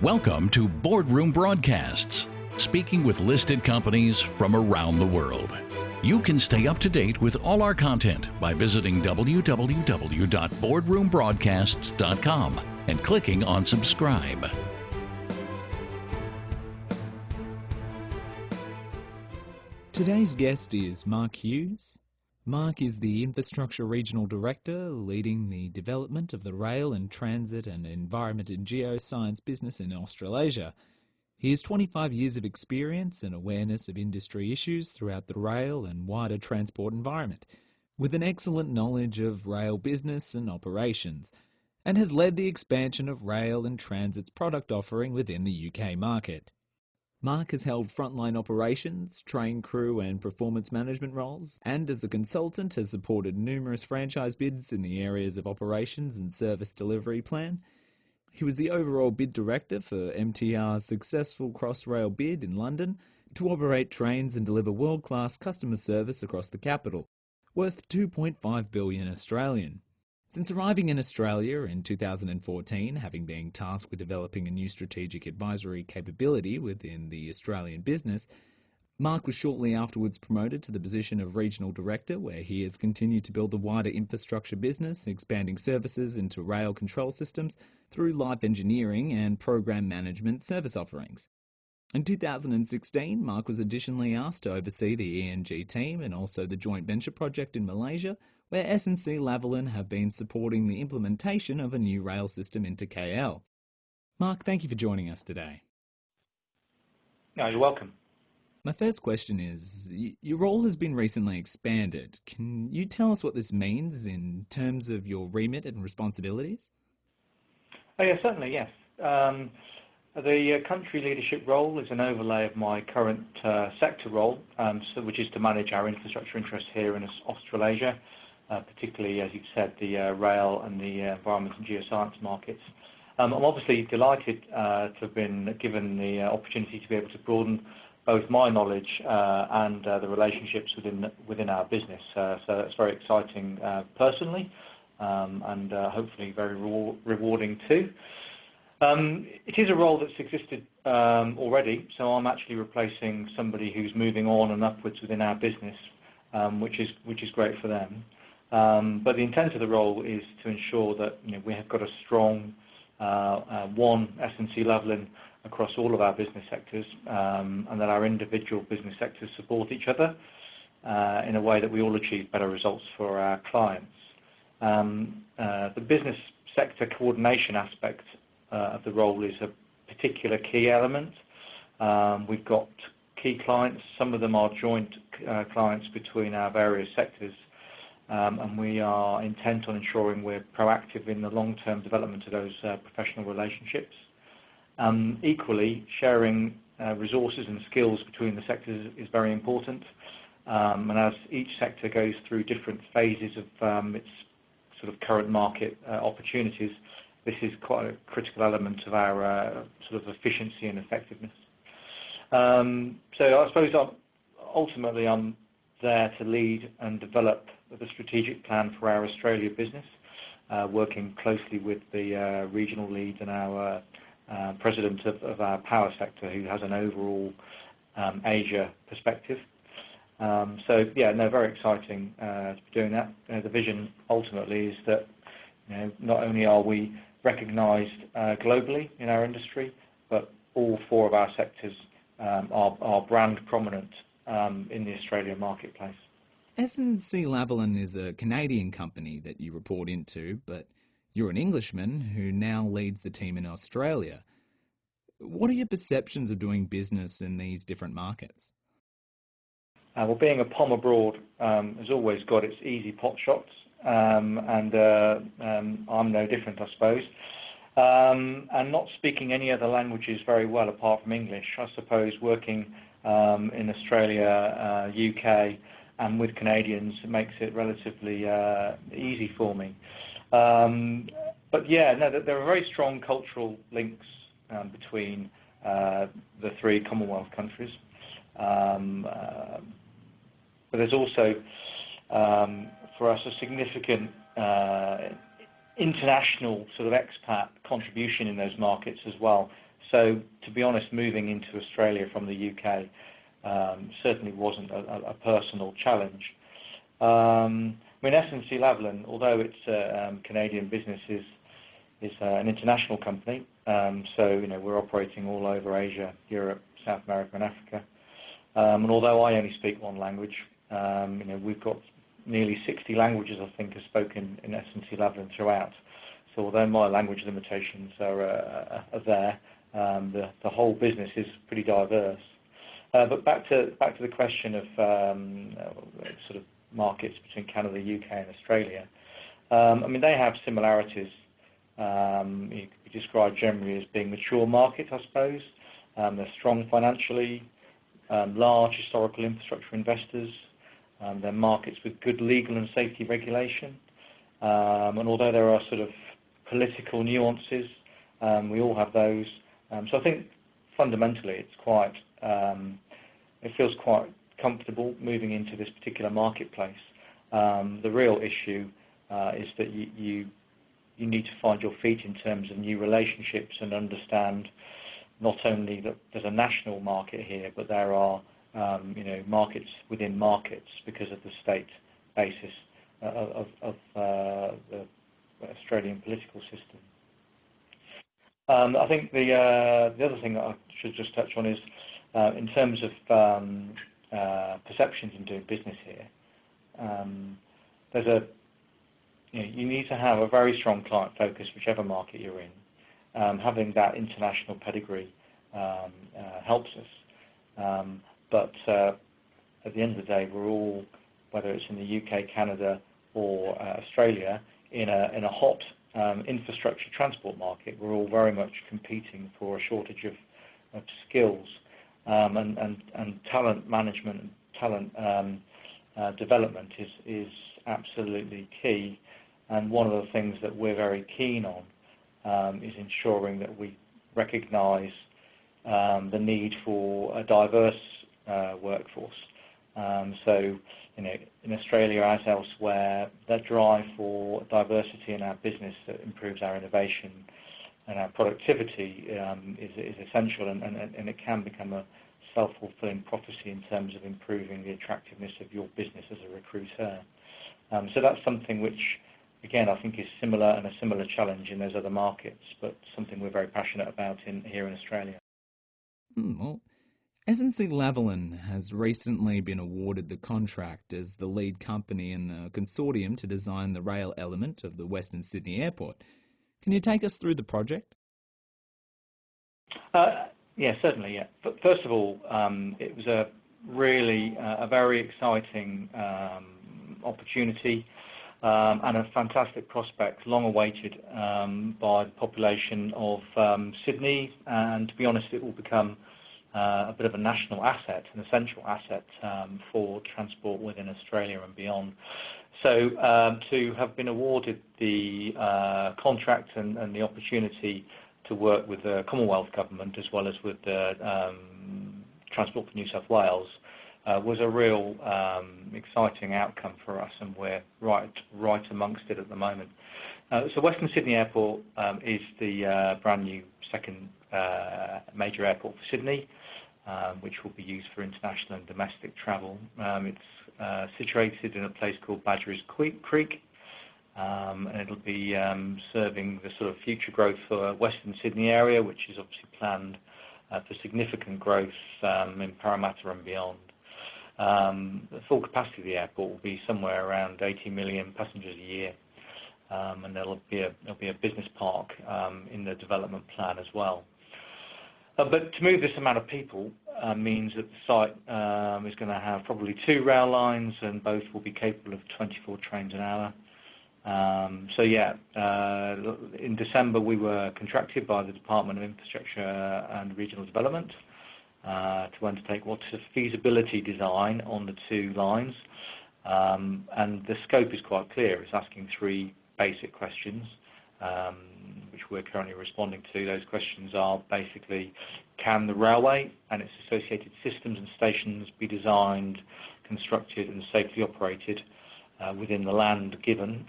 Welcome to Boardroom Broadcasts, speaking with listed companies from around the world. You can stay up to date with all our content by visiting www.boardroombroadcasts.com and clicking on subscribe. Today's guest is Mark Hughes. Mark is the Infrastructure Regional Director, leading the development of the rail and transit and environment and geoscience business in Australasia. He has 25 years of experience and awareness of industry issues throughout the rail and wider transport environment, with an excellent knowledge of rail business and operations, and has led the expansion of rail and transit's product offering within the UK market. Mark has held frontline operations, train crew and performance management roles, and as a consultant has supported numerous franchise bids in the areas of operations and service delivery plan. He was the overall bid director for MTR's successful Crossrail Bid in London to operate trains and deliver world-class customer service across the capital, worth 2.5 billion Australian. Since arriving in Australia in 2014, having been tasked with developing a new strategic advisory capability within the Australian business, Mark was shortly afterwards promoted to the position of Regional Director, where he has continued to build the wider infrastructure business, expanding services into rail control systems through live engineering and program management service offerings. In 2016, Mark was additionally asked to oversee the ENG team and also the joint venture project in Malaysia, where SNC-Lavalin have been supporting the implementation of a new rail system into KL. Mark, thank you for joining us today. No, you're welcome. My first question is, your role has been recently expanded. Can you tell us what this means in terms of your remit and responsibilities? Oh, yeah, certainly, yes. The country leadership role is an overlay of my current sector role, which is to manage our infrastructure interests here in Australasia, particularly, as you've said, the rail and the environment and geoscience markets. I'm obviously delighted to have been given the opportunity to be able to broaden both my knowledge and the relationships within our business. So it's very exciting personally and hopefully very rewarding too. It is a role that's existed already, so I'm actually replacing somebody who's moving on and upwards within our business, which is great for them. But the intent of the role is to ensure that we have got a strong one SNC-Lavalin across all of our business sectors, and that our individual business sectors support each other in a way that we all achieve better results for our clients. The business sector coordination aspect of the role is a particular key element. We've got key clients, some of them are joint clients between our various sectors, and we are intent on ensuring we're proactive in the long-term development of those professional relationships. Equally, sharing resources and skills between the sectors is very important, and as each sector goes through different phases of its sort of current market opportunities, this is quite a critical element of our sort of efficiency and effectiveness. So I suppose ultimately I'm there to lead and develop the strategic plan for our Australia business, working closely with the regional lead and our president of our power sector, who has an overall Asia perspective. So yeah, no, very exciting to be doing that. The vision ultimately is that not only are we recognised globally in our industry, but all four of our sectors are brand prominent in the Australian marketplace. SNC-Lavalin is a Canadian company that you report into, but you're an Englishman who now leads the team in Australia. What are your perceptions of doing business in these different markets? Well, being a POM abroad has always got its easy pot shots, and I'm no different, I suppose. And not speaking any other languages very well apart from English, I suppose working in Australia, UK, and with Canadians makes it relatively easy for me. But yeah, no, there are very strong cultural links between the three Commonwealth countries. But there's also, for us, a significant international sort of expat contribution in those markets as well, So to be honest, moving into Australia from the UK certainly wasn't a personal challenge. I mean, SNC-Lavalin, although it's a Canadian business, is an international company. So we're operating all over Asia, Europe, South America, and Africa. And although I only speak one language, we've got nearly 60 languages, I think, are spoken in SNC-Lavalin throughout. So although my language limitations are there, the whole business is pretty diverse. But back to the question of sort of markets between Canada, UK, and Australia. I mean, they have similarities. You could be described generally as being mature markets, I suppose. They're strong financially, large historical infrastructure investors. They're markets with good legal and safety regulation. And although there are sort of political nuances, we all have those. So I think fundamentally it's quite, it feels quite comfortable moving into this particular marketplace. The real issue is that you need to find your feet in terms of new relationships and understand not only that there's a national market here, but there are markets within markets because of the state basis of the Australian political system. I think the other thing that I should just touch on is in terms of perceptions in doing business here. You need to have a very strong client focus, whichever market you're in. Having that international pedigree helps us. But at the end of the day, we're all, whether it's in the UK, Canada, or Australia, in a hot infrastructure transport market. We're all very much competing for a shortage of skills and talent management and talent development is absolutely key. And one of the things that we're very keen on is ensuring that we recognise the need for a diverse workforce. So, in Australia, as elsewhere, that drive for diversity in our business that improves our innovation and our productivity is essential, and it can become a self-fulfilling prophecy in terms of improving the attractiveness of your business as a recruiter. So that's something which, again, I think is similar and a similar challenge in those other markets, but something we're very passionate about here in Australia. Well, SNC-Lavalin has recently been awarded the contract as the lead company in the consortium to design the rail element of the Western Sydney Airport. Can you take us through the project? Yeah, certainly, yeah. But first of all, it was a very exciting opportunity and a fantastic prospect, long awaited by the population of Sydney, and to be honest, it will become a bit of a national asset, an essential asset for transport within Australia and beyond. So to have been awarded the contract and the opportunity to work with the Commonwealth Government as well as with the Transport for New South Wales was a real exciting outcome for us, and we're right amongst it at the moment. So Western Sydney Airport is the brand new second major airport for Sydney, which will be used for international and domestic travel. It's situated in a place called Badgerys Creek, and it'll be serving the sort of future growth for Western Sydney area, which is obviously planned for significant growth in Parramatta and beyond. The full capacity of the airport will be somewhere around 80 million passengers a year, and there'll be a business park in the development plan as well. But to move this amount of people means that the site is going to have probably 2 rail lines, and both will be capable of 24 trains an hour. So yeah, in December we were contracted by the Department of Infrastructure and Regional Development to undertake what's a feasibility design on the 2 lines, and the scope is quite clear. It's asking 3 basic questions, which we're currently responding to. Those questions are basically, can the railway and its associated systems and stations be designed, constructed and safely operated within the land given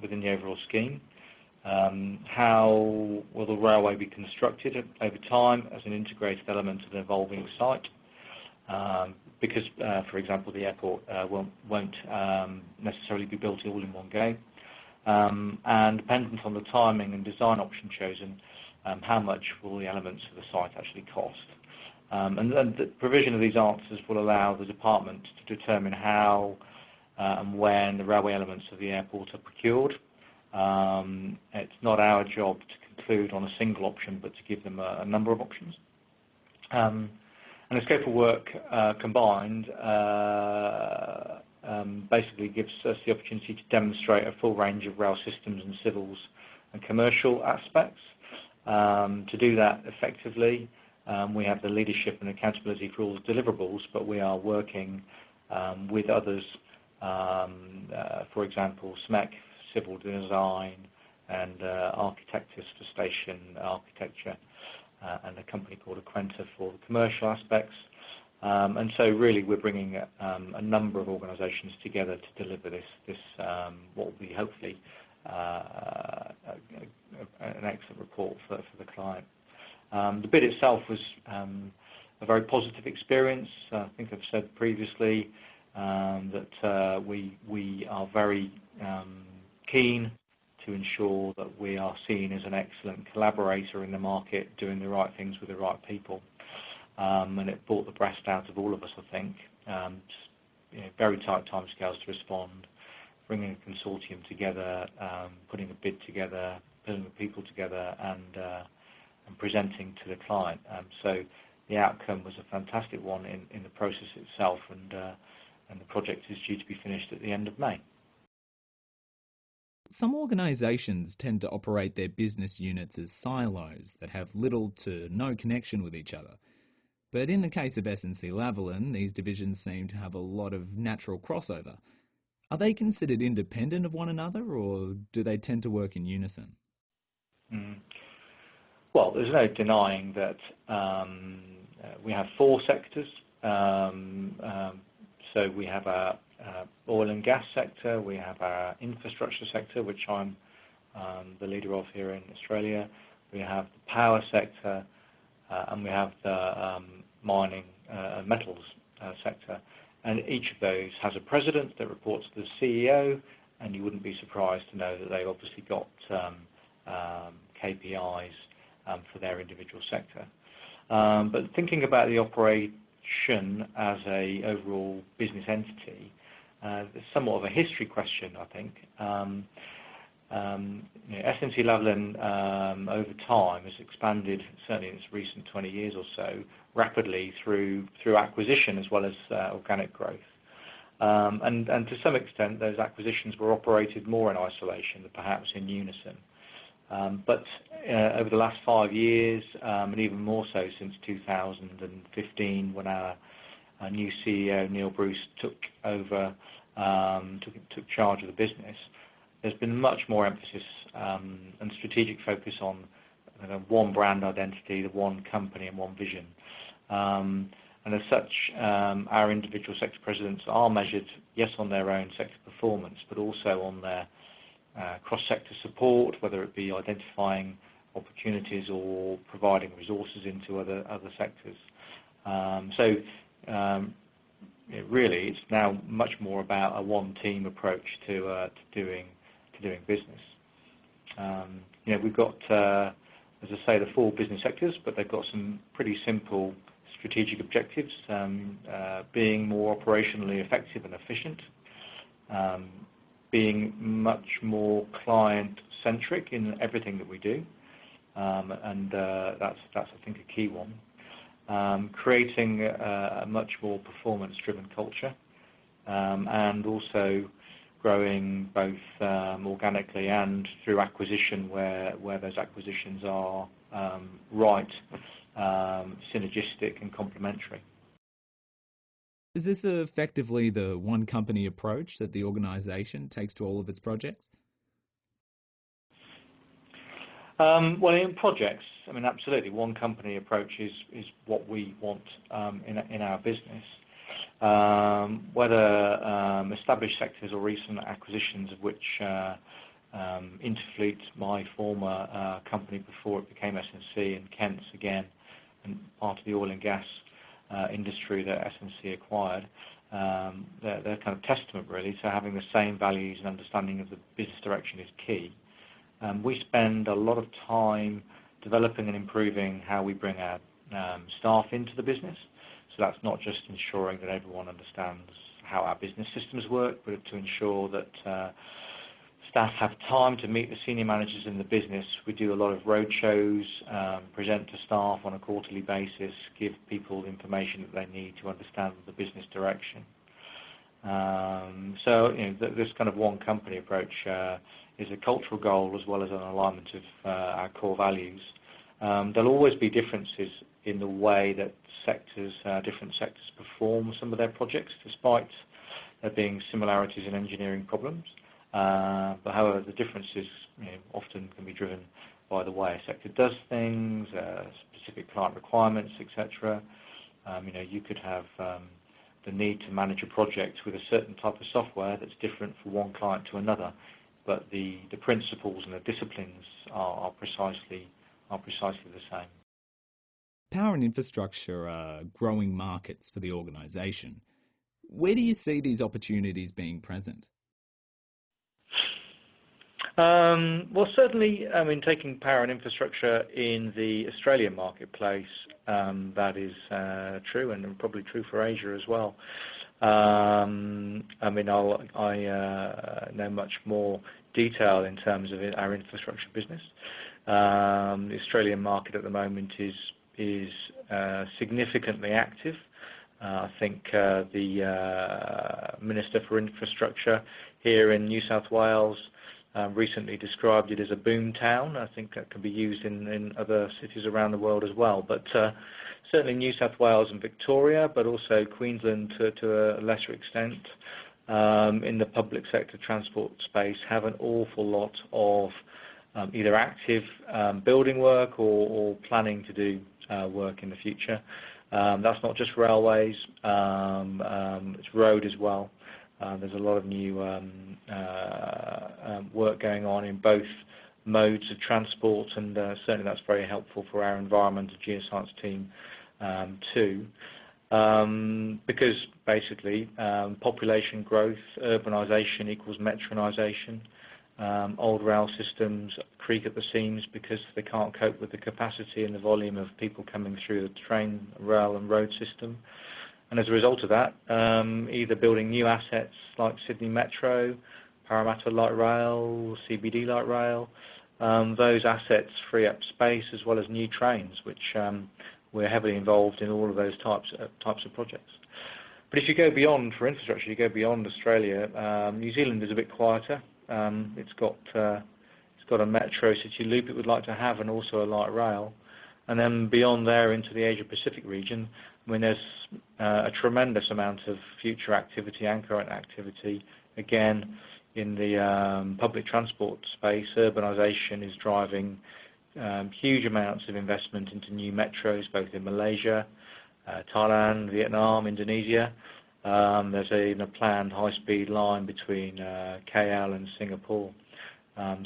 within the overall scheme? How will the railway be constructed over time as an integrated element of an evolving site? Because, for example, the airport won't necessarily be built all in one go. And dependent on the timing and design option chosen, how much will the elements of the site actually cost? And the provision of these answers will allow the department to determine how and when the railway elements of the airport are procured. It's not our job to conclude on a single option, but to give them a number of options. And the scope of work combined basically gives us the opportunity to demonstrate a full range of rail systems and civils and commercial aspects. To do that effectively, we have the leadership and accountability for all the deliverables, but we are working with others, for example, SMEC, civil design, and architectus for station architecture, and a company called Aquenta for the commercial aspects. And so really we're bringing a number of organisations together to deliver this what will be hopefully an excellent report for the client. The bid itself was a very positive experience. I think I've said previously that we are very keen to ensure that we are seen as an excellent collaborator in the market, doing the right things with the right people. And it brought the best out of all of us, I think. Very tight timescales to respond, bringing a consortium together, putting a bid together, putting the people together, and presenting to the client. So the outcome was a fantastic one in the process itself, and the project is due to be finished at the end of May. Some organisations tend to operate their business units as silos that have little to no connection with each other. But in the case of SNC-Lavalin, these divisions seem to have a lot of natural crossover. Are they considered independent of one another, or do they tend to work in unison? Well, there's no denying that we have four sectors. So we have our oil and gas sector, we have our infrastructure sector, which I'm the leader of here in Australia, we have the power sector, and we have the mining metals sector. And each of those has a president that reports to the CEO, and you wouldn't be surprised to know that they've obviously got KPIs for their individual sector. But thinking about the operation as a overall business entity, it's somewhat of a history question, I think. SNC-Lavalin over time has expanded, certainly in its recent 20 years or so, rapidly through acquisition as well as organic growth. And to some extent, those acquisitions were operated more in isolation than perhaps in unison. But over the last 5 years, and even more so since 2015, when our new CEO, Neil Bruce, took over, took charge of the business, there's been much more emphasis and strategic focus on one brand identity, the one company and one vision. And as such, our individual sector presidents are measured, yes, on their own sector performance, but also on their cross-sector support, whether it be identifying opportunities or providing resources into other sectors. Really, it's now much more about a one-team approach to doing business. We've got, as I say, the four business sectors, but they've got some pretty simple strategic objectives, being more operationally effective and efficient, being much more client-centric in everything that we do, and that's I think a key one. Creating a much more performance-driven culture, and also growing both organically and through acquisition where those acquisitions are right, synergistic and complementary. Is this effectively the one company approach that the organisation takes to all of its projects? Well, in projects, I mean, absolutely, one company approach is what we want in our business. Whether established sectors or recent acquisitions of which Interfleet, my former company before it became SNC, and Kent's again, and part of the oil and gas industry that SNC acquired. They're kind of testament really to having the same values and understanding of the business direction is key. We spend a lot of time developing and improving how we bring our staff into the business. So that's not just ensuring that everyone understands how our business systems work, but to ensure that staff have time to meet the senior managers in the business. We do a lot of road shows, present to staff on a quarterly basis, give people information that they need to understand the business direction. So this kind of one company approach is a cultural goal as well as an alignment of our core values. There'll always be differences in the way that different sectors perform some of their projects, despite there being similarities in engineering problems. But however, the differences often can be driven by the way a sector does things, specific client requirements, etc. You could have the need to manage a project with a certain type of software that's different for one client to another, but the principles and the disciplines are precisely the same. Power and infrastructure are growing markets for the organisation. Where do you see these opportunities being present? Well, certainly, taking power and infrastruccer in the Australian marketplace, that is true, and probably true for Asia as well. I know much more detail in terms of our infrastructure business. The Australian market at the moment is significantly active. I think the Minister for Infrastructure here in New South Wales recently described it as a boom town. I think that can be used in other cities around the world as well. But certainly New South Wales and Victoria, but also Queensland to a lesser extent, in the public sector transport space, have an awful lot of either active building work or planning to do work in the future. That's not just railways, it's road as well. There's a lot of new work going on in both modes of transport, and certainly that's very helpful for our environment and geoscience team too. Because basically population growth, urbanisation equals metronisation. Old rail systems creak at the seams because they can't cope with the capacity and the volume of people coming through the train, rail and road system. And as a result of that, either building new assets like Sydney Metro, Parramatta Light Rail, CBD Light Rail, those assets free up space as well as new trains, which we're heavily involved in all of those types of projects. But if you go beyond, for infrastructure, you go beyond Australia, New Zealand is a bit quieter. It's got a metro city loop it would like to have, and also a light rail. And then beyond there into the Asia Pacific region, there's a tremendous amount of future activity and current activity. Again, in the public transport space, urbanisation is driving huge amounts of investment into new metros, both in Malaysia, Thailand, Vietnam, Indonesia. There's a planned high-speed line between KL and Singapore.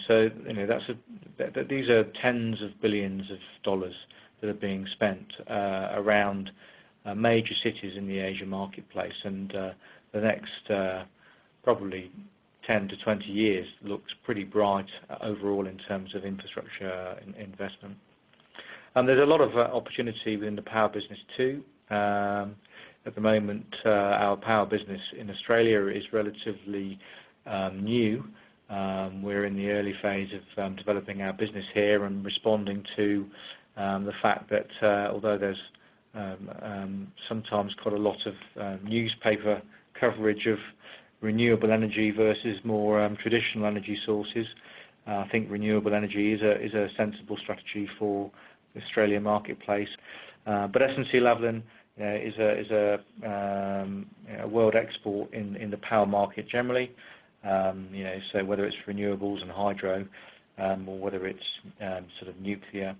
So these are tens of billions of dollars that are being spent around major cities in the Asia marketplace, and the next probably 10 to 20 years looks pretty bright overall in terms of infrastructure investment. There's a lot of opportunity within the power business too. At the moment, our power business in Australia is relatively new. We're in the early phase of developing our business here and responding to the fact that although there's sometimes quite a lot of newspaper coverage of renewable energy versus more traditional energy sources, I think renewable energy is a sensible strategy for the Australian marketplace. But SNC-Lavalin is a world export in the power market generally. So whether it's renewables and hydro, or whether it's sort of nuclear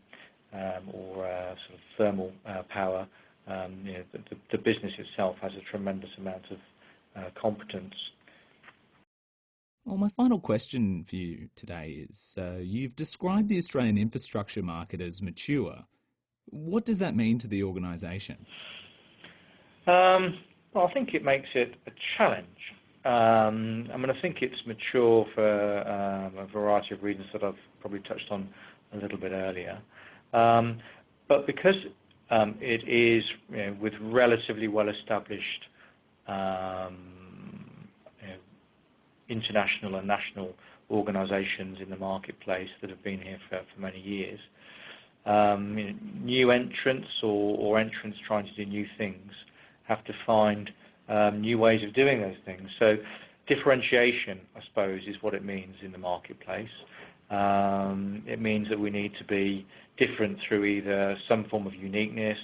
or sort of thermal power, the business itself has a tremendous amount of competence. Well, my final question for you today is, you've described the Australian infrastructure market as mature. What does that mean to the organisation? Well, I think it makes it a challenge. I think it's mature for a variety of reasons that I've probably touched on a little bit earlier. But because it is, with relatively well-established international and national organisations in the marketplace that have been here for many years, new entrants or entrants trying to do new things have to find new ways of doing those things. So differentiation, I suppose, is what it means in the marketplace. It means that we need to be different through either some form of uniqueness,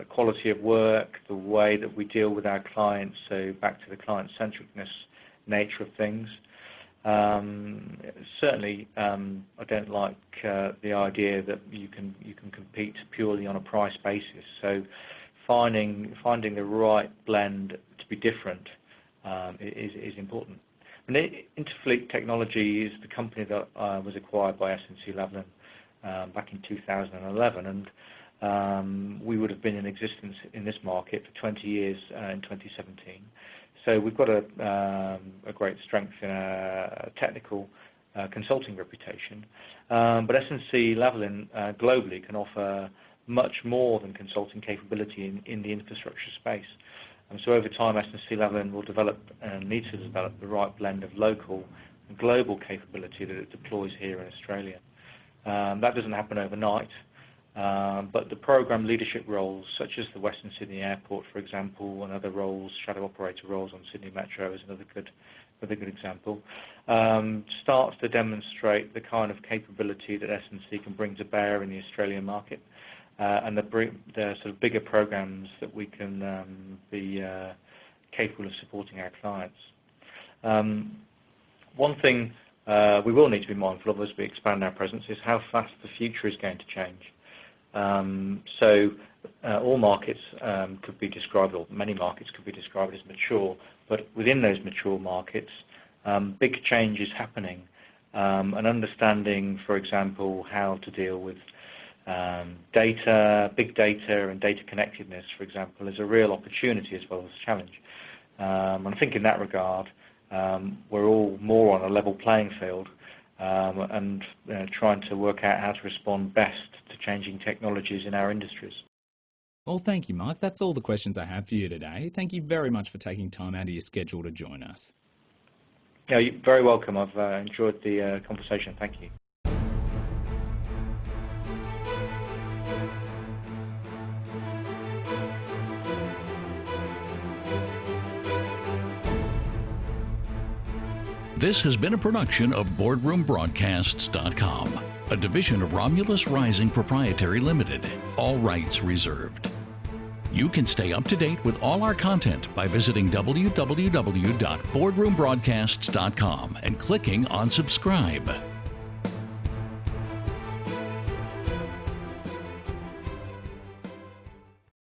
quality of work, the way that we deal with our clients, so back to the client-centricness nature of things. Certainly, I don't like the idea that you can compete purely on a price basis. So finding the right blend to be different is important. And Interfleet Technology is the company that was acquired by SNC-Lavalin back in 2011, and we would have been in existence in this market for 20 years in 2017. So we've got a great strength in a technical consulting reputation, but SNC-Lavalin globally can offer much more than consulting capability in the infrastructure space. And so over time, SNC-Lavalin will develop and need to develop the right blend of local and global capability that it deploys here in Australia. That doesn't happen overnight, but the program leadership roles, such as the Western Sydney Airport, for example, and other roles, shadow operator roles on Sydney Metro is another good example, starts to demonstrate the kind of capability that SNC can bring to bear in the Australian market. And the sort of bigger programs that we can be capable of supporting our clients. One thing we will need to be mindful of as we expand our presence is how fast the future is going to change. All markets could be described, or many markets could be described as mature, but within those mature markets, big change is happening. And understanding, for example, how to deal with data, big data and data connectedness, for example, is a real opportunity as well as a challenge. And I think in that regard, we're all more on a level playing field and trying to work out how to respond best to changing technologies in our industries. Well, thank you, Mark. That's all the questions I have for you today. Thank you very much for taking time out of your schedule to join us. Yeah, you're very welcome. I've enjoyed the conversation. Thank you. This has been a production of BoardroomBroadcasts.com, a division of Romulus Rising Proprietary Limited, all rights reserved. You can stay up to date with all our content by visiting www.boardroombroadcasts.com and clicking on subscribe.